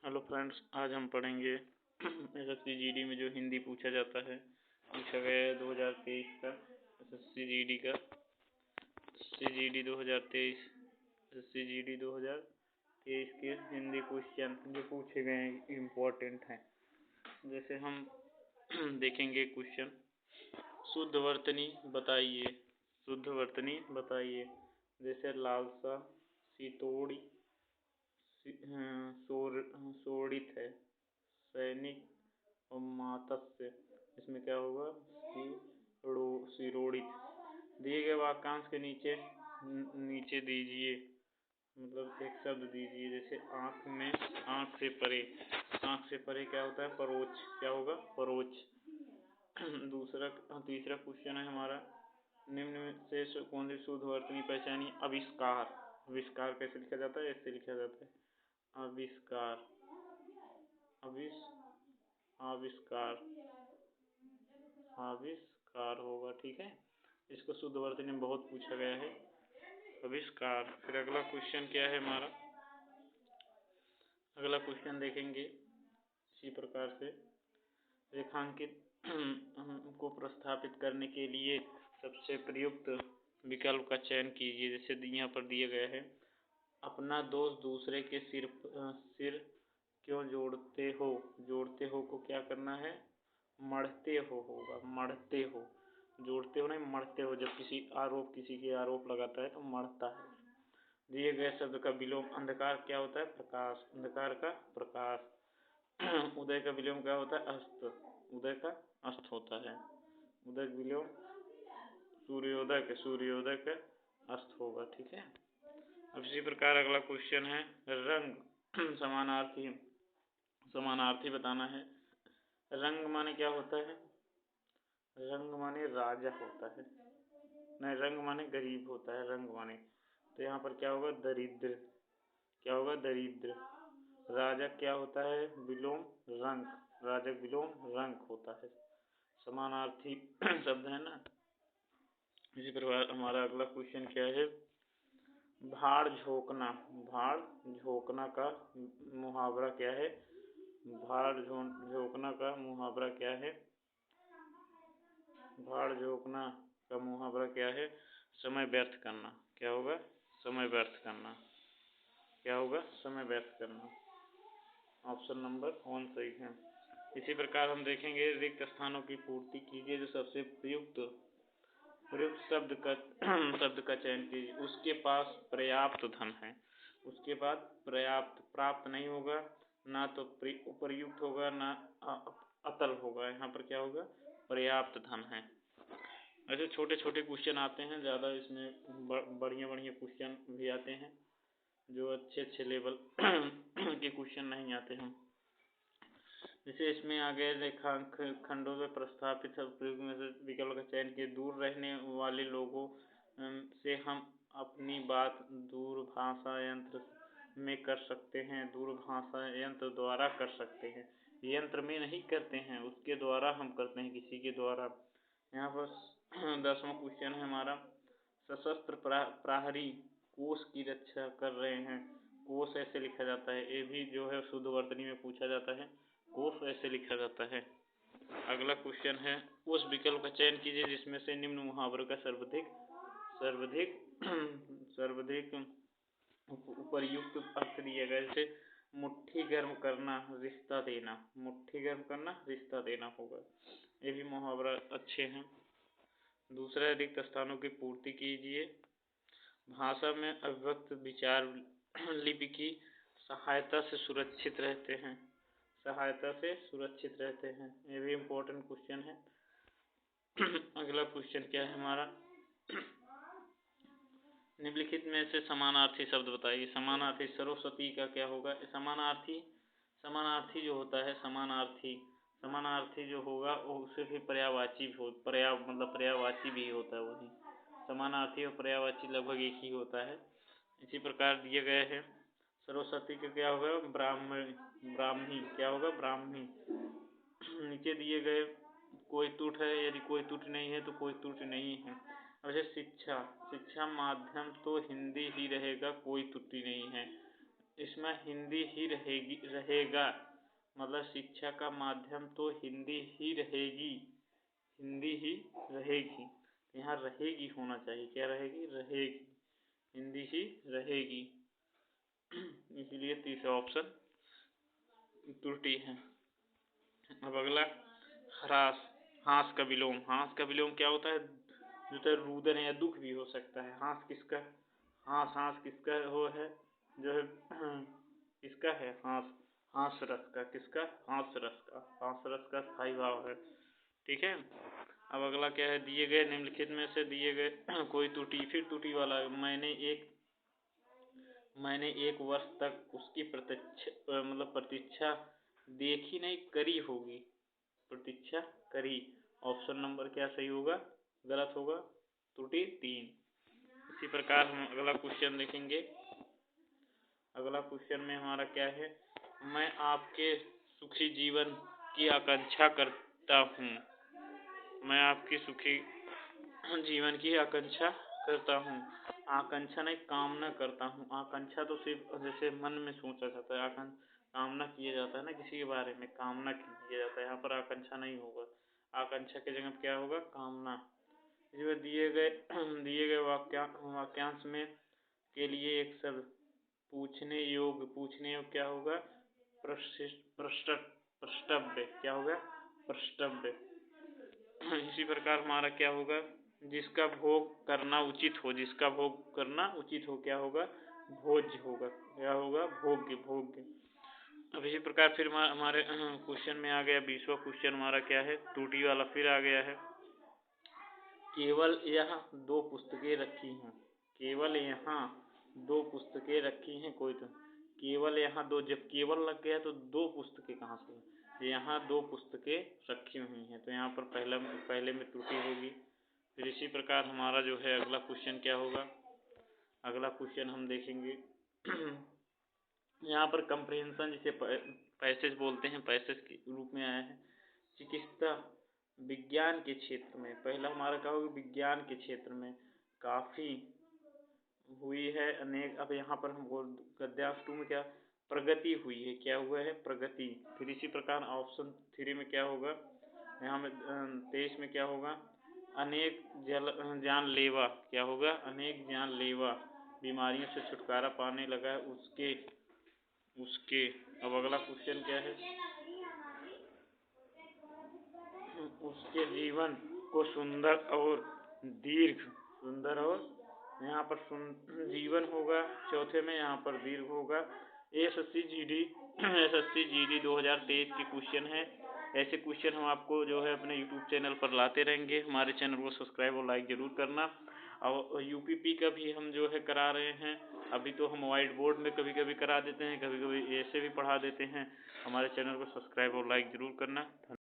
Hello friends, आज हम पढ़ेंगे एसएससी जीडी में जो हिंदी पूछा जाता है, पूछा गया है 2023 का एसएससी जीडी का एसएससी जीडी 2023 एसएससी जीडी 2023 के हिंदी क्वेश्चन जो पूछे गए हैं इम्पोर्टेंट हैं। जैसे हम देखेंगे क्वेश्चन, शुद्ध वर्तनी बताइए। शुद्ध वर्तनी बताइए, जैसे लालसा, सितोड़ी, शोणित है, सैनिक और मातस्य। इसमें क्या होगा? सिरोड़ित। दिए गए वाक्यांश के नीचे दीजिए, मतलब एक शब्द दीजिए। जैसे आँख में, आँख से परे। आँख से परे क्या होता है? परोक्ष। क्या होगा? परोक्ष। तीसरा क्वेश्चन है हमारा, निम्न में से कौन सी शुद्ध वर्तनी पहचानी? आविष्कार। आविष्कार कैसे लिखा जाता है? ऐसे लिखा जाता है, आविष्कार। आविष्कार आविष्कार होगा। ठीक है, इसको शुद्ध वर्तनी में बहुत पूछा गया है, आविष्कार। फिर अगला क्वेश्चन क्या है हमारा? अगला क्वेश्चन देखेंगे इसी प्रकार से, रेखांकित को प्रस्थापित करने के लिए सबसे प्रयुक्त विकल्प का चयन कीजिए। जैसे यहाँ पर दिया गया है, अपना दोस्त दूसरे के सिर क्यों जोड़ते हो? जोड़ते हो को क्या करना है? मढ़ते हो होगा, मढ़ते हो। जोड़ते हो नहीं, मढ़ते हो। जब किसी के आरोप लगाता है तो मढ़ता है। दिए गए शब्द का विलोम अंधकार क्या होता है? प्रकाश। अंधकार का प्रकाश। उदय का विलोम क्या होता है? अस्त। उदय का अस्त होता है। उदय का विलोम सूर्योदय का अस्त होगा। ठीक है। अब इसी प्रकार अगला क्वेश्चन है, रंग समानार्थी बताना है। रंग माने क्या होता है? रंग माने राजा होता है, नहीं, रंग माने गरीब होता है। रंग माने, तो यहाँ पर क्या होगा? दरिद्र। क्या होगा? दरिद्र। राजा क्या होता है? विलोम रंग। राजा विलोम रंग होता है। समानार्थी शब्द है ना। इसी प्रकार हमारा अगला क्वेश्चन क्या है, भाड़ झोंकना। भाड़ झोंकना का मुहावरा क्या है? भाड़ झोंकना का मुहावरा क्या है? भाड़ झोंकना का मुहावरा क्या है? समय व्यर्थ करना। क्या होगा? समय व्यर्थ करना। क्या होगा? समय व्यर्थ करना। ऑप्शन नंबर 1 सही है। इसी प्रकार हम देखेंगे, रिक्त स्थानों की पूर्ति कीजिए। जो सबसे प्रयुक्त शब्द का चयन कीजिए। उसके पास पर्याप्त धन है। उसके बाद प्राप्त नहीं होगा, ना तो उपर्युक्त होगा, ना अतल होगा। यहाँ पर क्या होगा? पर्याप्त धन है। ऐसे छोटे छोटे क्वेश्चन आते हैं, ज़्यादा इसमें बढ़िया क्वेश्चन भी आते हैं, जो अच्छे लेवल के क्वेश्चन नहीं आते हैं। जैसे इसमें आगे रेखांक खंडों में प्रस्थापित प्रयोग में से विकल्प का चयन किए। दूर रहने वाले लोगों से हम अपनी बात दूरभाषा यंत्र में कर सकते हैं। दूरभाषा यंत्र द्वारा कर सकते हैं, यंत्र में नहीं करते हैं, उसके द्वारा हम करते हैं, किसी के द्वारा। यहाँ पर 10वां क्वेश्चन है हमारा, सशस्त्र प्रहरी कोष की रक्षा कर रहे हैं। कोष ऐसे लिखा जाता है, ये भी जो है शुद्ध वर्तनी में पूछा जाता है। कोष ऐसे लिखा जाता है। अगला क्वेश्चन है, उस विकल्प का चयन कीजिए जिसमें से निम्न मुहावरों का सर्वाधिक उपयुक्त अर्थ दिया गया। जैसे मुट्ठी गर्म करना, रिश्ता देना। मुट्ठी गर्म करना, रिश्ता देना होगा। ये भी मुहावरा अच्छे हैं। दूसरा, रिक्त स्थानों की पूर्ति कीजिए। भाषा में अभिव्यक्त विचार लिपि की सहायता से सुरक्षित रहते हैं। ये भी इम्पोर्टेंट क्वेश्चन है। अगला क्वेश्चन क्या है हमारा, निम्नलिखित में से समानार्थी शब्द बताइए। समानार्थी, सरस्वती का क्या होगा? समानार्थी जो होता है, समानार्थी जो होगा वो उसे भी पर्यायवाची भी होता है। वही समानार्थी और पर्यायवाची लगभग एक ही होता है। इसी प्रकार दिए गए हैं, सरस्वती का क्या होगा? ब्राह्मी। क्या होगा? ब्राह्मी। नीचे दिए गए कोई त्रुटि है, यदि कोई त्रुटि नहीं है तो कोई त्रुटि नहीं है। वैसे शिक्षा माध्यम तो हिंदी ही रहेगा, कोई त्रुटि नहीं है। इसमें हिंदी ही रहेगा, मतलब शिक्षा का माध्यम तो हिंदी ही रहेगी, हिंदी ही रहेगी। यहाँ रहेगी होना चाहिए, क्या रहेगी? रहेगी, हिंदी ही रहेगी। इसलिए तीसरा ऑप्शन त्रुटि है। अब अगला ह्रास, हास का विलोम। हास का विलोम क्या होता है? जो तो रुदन या दुख भी हो सकता है। हास किसका? हास किसका हो है? जो है किसका है? हास, हास रस का। किसका? हास रस का। हास रस का स्थायी भाव है। ठीक है। अब अगला क्या है? दिए गए निम्नलिखित में से दिए गए कोई त्रुटि, फिर त्रुटि वाला। मैंने एक वर्ष तक उसकी प्रतीक्षा देखी नहीं, करी होगी। प्रतीक्षा करी। ऑप्शन नंबर क्या सही होगा? गलत होगा। त्रुटि 3। इसी प्रकार हम अगला क्वेश्चन देखेंगे। अगला क्वेश्चन में हमारा क्या है? मैं आपके सुखी जीवन की आकांक्षा करता हूँ। मैं आपकी सुखी जीवन की आकांक्षा करता हूँ। आकांक्षा नहीं, कामना करता हूँ। आकांक्षा तो सिर्फ जैसे मन में सोचा जाता है, कामना किया जाता है ना, किसी के बारे में कामना किया जाता है। यहाँ पर आकांक्षा नहीं होगा, आकांक्षा की जगह क्या होगा? कामना। इसमें दिए गए वाक्यांश में के लिए एक शब्द पूछने योग्य क्या होगा? प्रष्टव्य। क्या होगा? प्रष्टव्य। इसी प्रकार हमारा क्या होगा? जिसका भोग करना उचित हो, जिसका भोग करना उचित हो, क्या होगा? भोज्य होगा। क्या होगा? भोग्य, भोग्य। अब इसी प्रकार फिर हमारे क्वेश्चन में आ गया 20वां क्वेश्चन हमारा क्या है? त्रुटि वाला फिर आ गया है। केवल यहाँ 2 पुस्तकें रखी हैं। केवल यहाँ 2 पुस्तकें रखी हैं। कोई तो केवल यहाँ 2, जब केवल लग गया तो 2 पुस्तकें कहाँ से? यहाँ 2 पुस्तकें रखी हुई हैं, तो यहाँ पर पहले में त्रुटि होगी। फिर इसी प्रकार हमारा जो है अगला क्वेश्चन क्या होगा? अगला क्वेश्चन हम देखेंगे यहाँ पर कंप्रीहेंशन, जिसे पैसेज बोलते हैं, पैसेज के रूप में आया है। चिकित्सा विज्ञान के क्षेत्र में, पहला हमारा क्या होगा? विज्ञान के क्षेत्र में काफ़ी हुई है अनेक। अब यहाँ पर हम गद्यांश 2 में क्या? प्रगति हुई है। क्या हुआ है? प्रगति। फिर इसी प्रकार ऑप्शन 3 में क्या होगा? यहाँ में 23 में क्या होगा? अनेक जानलेवा। क्या होगा? अनेक जानलेवा बीमारियों से छुटकारा पाने लगा है उसके। अब अगला क्वेश्चन क्या है? उसके जीवन को सुंदर और दीर्घ, यहाँ पर जीवन होगा। चौथे में यहाँ पर दीर्घ होगा। एसएससी जीडी 2023 के क्वेश्चन है। ऐसे क्वेश्चन हम आपको जो है अपने यूट्यूब चैनल पर लाते रहेंगे। हमारे चैनल को सब्सक्राइब और लाइक ज़रूर करना। और यूपीपी का भी हम जो है करा रहे हैं। अभी तो हम वाइट बोर्ड में कभी कभी करा देते हैं, कभी कभी ऐसे भी पढ़ा देते हैं। हमारे चैनल को सब्सक्राइब और लाइक ज़रूर करना।